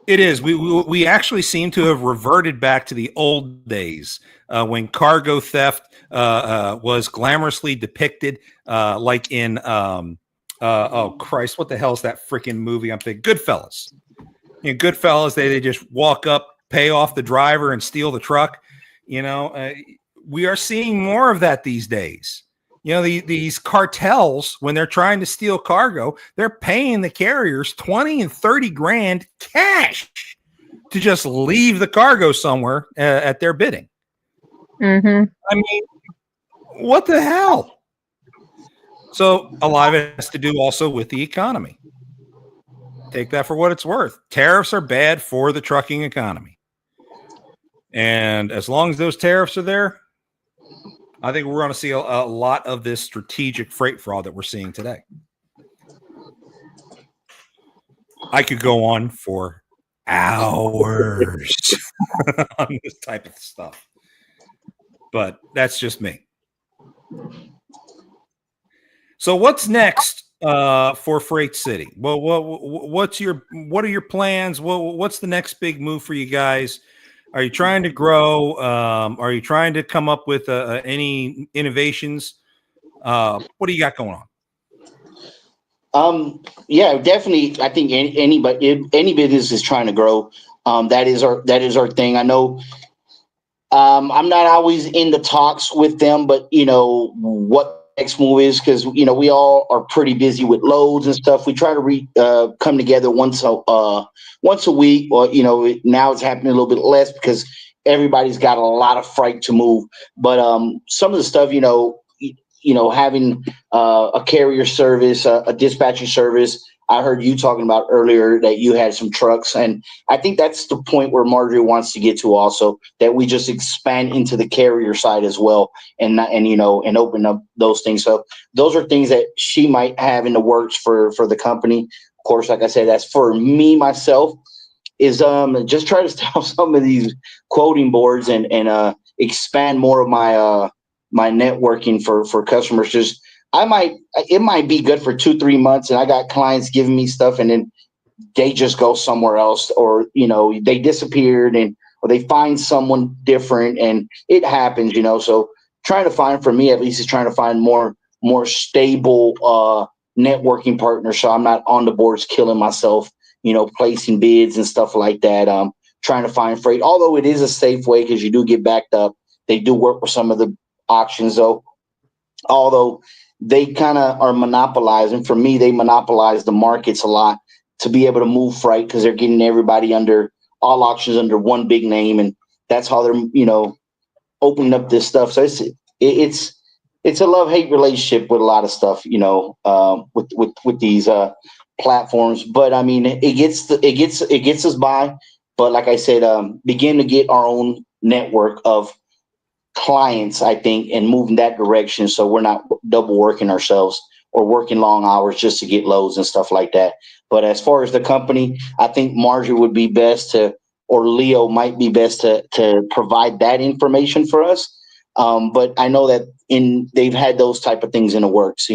It is. We actually seem to have reverted back to the old days when cargo theft was glamorously depicted, like in oh Christ, what the hell is that freaking movie? I'm thinking Goodfellas. Goodfellas, they just walk up, pay off the driver, and steal the truck. We are seeing more of that these days. These cartels, when they're trying to steal cargo, they're paying the carriers 20 and 30 grand cash to just leave the cargo somewhere at their bidding. Mm-hmm. I mean, what the hell? So a lot of it has to do also with the economy. Take that for what it's worth. Tariffs are bad for the trucking economy. And as long as those tariffs are there, I think we're going to see a lot of this strategic freight fraud that we're seeing today. I could go on for hours on this type of stuff, but that's just me. So what's next for Freight City? Well, what are your plans? What's the next big move for you guys? Are you trying to grow? Are you trying to come up with any innovations? What do you got going on? Yeah, definitely. I think any business is trying to grow. That is our thing. I know. I'm not always in the talks with them, but what next move is, because we all are pretty busy with loads and stuff. We try to come together once a week, or now it's happening a little bit less because everybody's got a lot of freight to move. But some of the stuff, having a carrier service, a dispatching service. I heard you talking about earlier that you had some trucks, and I think that's the point where Marjorie wants to get to also, that we just expand into the carrier side as well, and open up those things. So those are things that she might have in the works for the company. Of course, like I said, that's for me myself, is just try to stop some of these quoting boards and expand more of my networking for customers. Just it might be good for 2-3 months, and I got clients giving me stuff, and then they just go somewhere else, or they disappeared, or they find someone different, and it happens. So trying to find, for me at least, is trying to find more stable networking partners, so I'm not on the boards killing myself, placing bids and stuff like that. Trying to find freight, although it is a safe way because you do get backed up. They do work with some of the auctions, though, although they kind of are monopolizing. For me, they monopolize the markets a lot to be able to move freight, because they're getting everybody under all auctions under one big name, and that's how they're opening up this stuff. So it's a love-hate relationship with a lot of stuff, with these platforms. But I mean, it gets us by. But like I said, begin to get our own network of clients, I think, and move in that direction, so we're not double working ourselves or working long hours just to get loads and stuff like that. But as far as the company, I think Marjorie would be best to, or Leo might be best to provide that information for us. But I know that they've had those type of things in the works,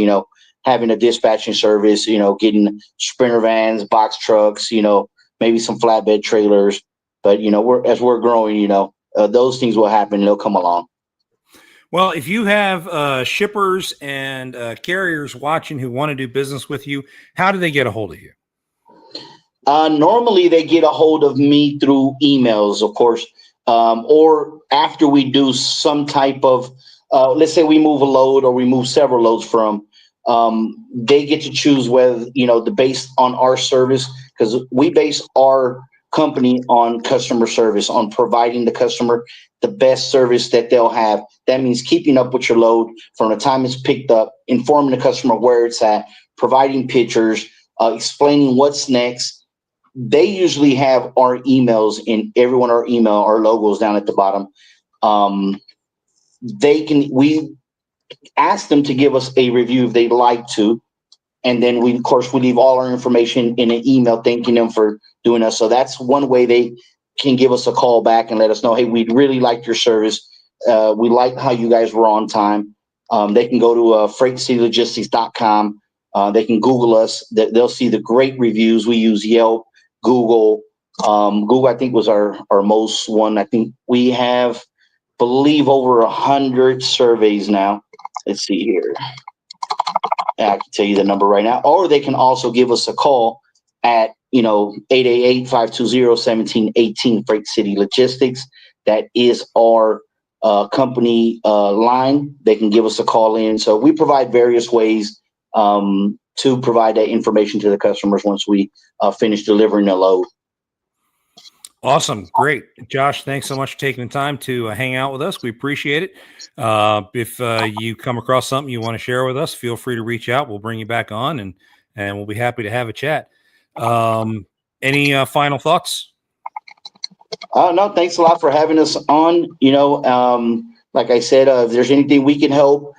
having a dispatching service, getting sprinter vans, box trucks, maybe some flatbed trailers. But as we're growing, those things will happen. They'll come along. Well, if you have shippers and carriers watching who want to do business with you, how do they get a hold of you? Normally, they get a hold of me through emails, of course, or after we do some type of, let's say we move a load or we move several loads from, they get to choose whether, based on our service, because we base our company on customer service, on providing the customer the best service that they'll have. That means keeping up with your load from the time it's picked up, informing the customer where it's at, providing pictures, explaining what's next. They usually have our emails in everyone, our logos down at the bottom. We ask them to give us a review if they'd like to. And then we leave all our information in an email thanking them for doing us. So that's one way they can give us a call back and let us know, hey, we'd really like your service. We like how you guys were on time. They can go to freightcitylogistics.com. They can Google us. They'll see the great reviews. We use Yelp, Google. Google, I think, was our most one. I think we have, believe, over 100 surveys now. Let's see here. I can tell you the number right now. Or they can also give us a call at 888-520-1718, Freight City Logistics. That is our company line. They can give us a call in. So we provide various ways to provide that information to the customers once we finish delivering the load. Awesome. Great. Josh, thanks so much for taking the time to hang out with us. We appreciate it. If you come across something you want to share with us, feel free to reach out. We'll bring you back on and we'll be happy to have a chat. Any final thoughts? No, thanks a lot for having us on. Like I said, if there's anything we can help,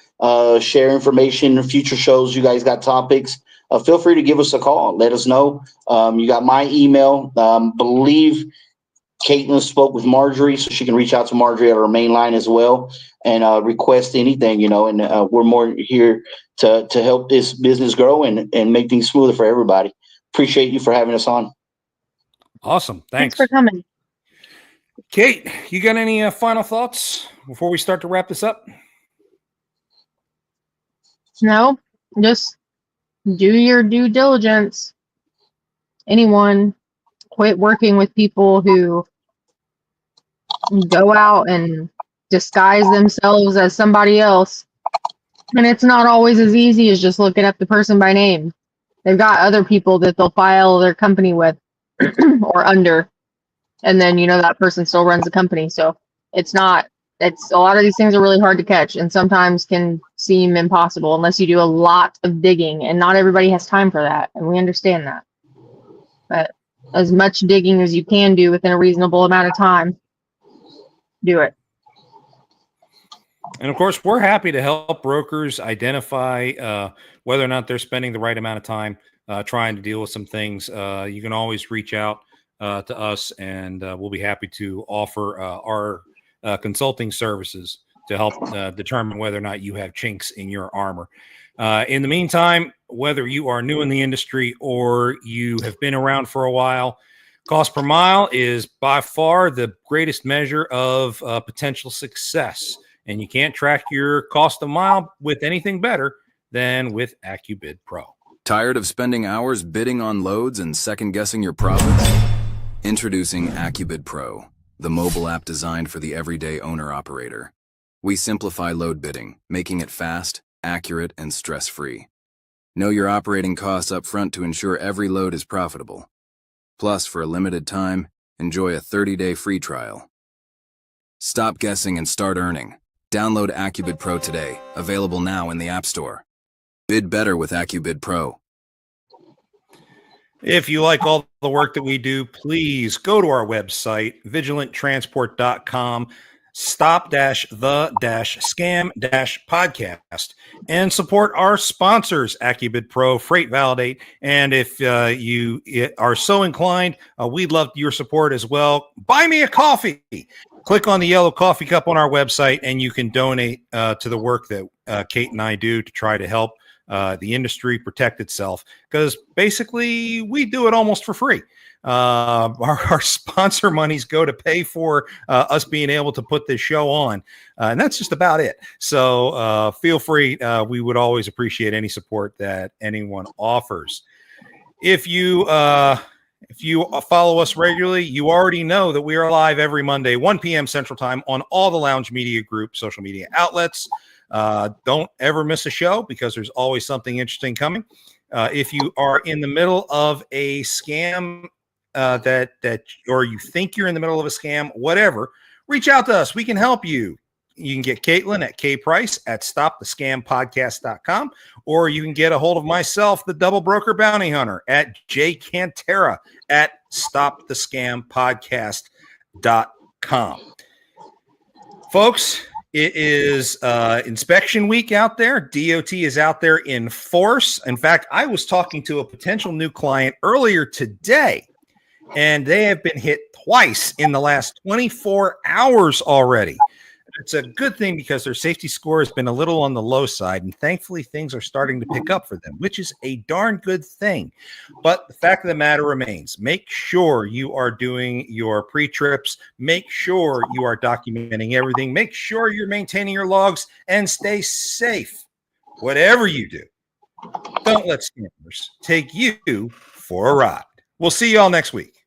share information, future shows, you guys got topics, feel free to give us a call. Let us know. You got my email. Believe Caitlin spoke with Marjorie, so she can reach out to Marjorie at our main line as well and request anything, and we're more here to help this business grow and make things smoother for everybody. Appreciate you for having us on. Awesome. Thanks Thanks. for coming. Kate, you got any final thoughts before we start to wrap this up? No, just do your due diligence. Anyone, quit working with people who go out and disguise themselves as somebody else. And it's not always as easy as just looking up the person by name. They've got other people that they'll file their company with or under. And then, that person still runs the company. So it's a lot of these things are really hard to catch and sometimes can seem impossible unless you do a lot of digging. And not everybody has time for that. And we understand that. But as much digging as you can do within a reasonable amount of time, do it. And of course, we're happy to help brokers identify whether or not they're spending the right amount of time trying to deal with some things. You can always reach out to us, and we'll be happy to offer our consulting services to help determine whether or not you have chinks in your armor. In the meantime, whether you are new in the industry or you have been around for a while, cost per mile is by far the greatest measure of potential success. And you can't track your cost a mile with anything better than with AccuBid Pro. Tired of spending hours bidding on loads and second-guessing your profits? Introducing AccuBid Pro, the mobile app designed for the everyday owner-operator. We simplify load bidding, making it fast, accurate, and stress-free. Know your operating costs up front to ensure every load is profitable. Plus, for a limited time, enjoy a 30-day free trial. Stop guessing and start earning. Download AccuBid Pro today, available now in the App Store. Bid better with AccuBid Pro. If you like all the work that we do, please go to our website, vigilanttransport.com, stop-the-scam-podcast, and support our sponsors, AccuBid Pro, Freight Validate. And if you are so inclined, we'd love your support as well. Buy me a coffee. Click on the yellow coffee cup on our website, and you can donate to the work that Kate and I do to try to help the industry protect itself, because basically we do it almost for free. Our sponsor monies go to pay for us being able to put this show on, and that's just about it. So feel free. We would always appreciate any support that anyone offers. If you follow us regularly, you already know that we are live every Monday, 1 p.m. Central Time on all the Lounge Media Group social media outlets. Don't ever miss a show, because there's always something interesting coming. If you are in the middle of a scam or you think you're in the middle of a scam, whatever, reach out to us. We can help you. You can get Caitlin at kprice at stopthescampodcast.com, or you can get a hold of myself, the Double Broker Bounty Hunter, at jcantera at stopthescampodcast.com. Folks, it is inspection week out there. DOT is out there in force. In fact, I was talking to a potential new client earlier today, and they have been hit twice in the last 24 hours already. It's a good thing, because their safety score has been a little on the low side, and thankfully things are starting to pick up for them, which is a darn good thing. But the fact of the matter remains, make sure you are doing your pre-trips, make sure you are documenting everything, make sure you're maintaining your logs, and stay safe. Whatever you do, don't let scammers take you for a ride. We'll see y'all next week.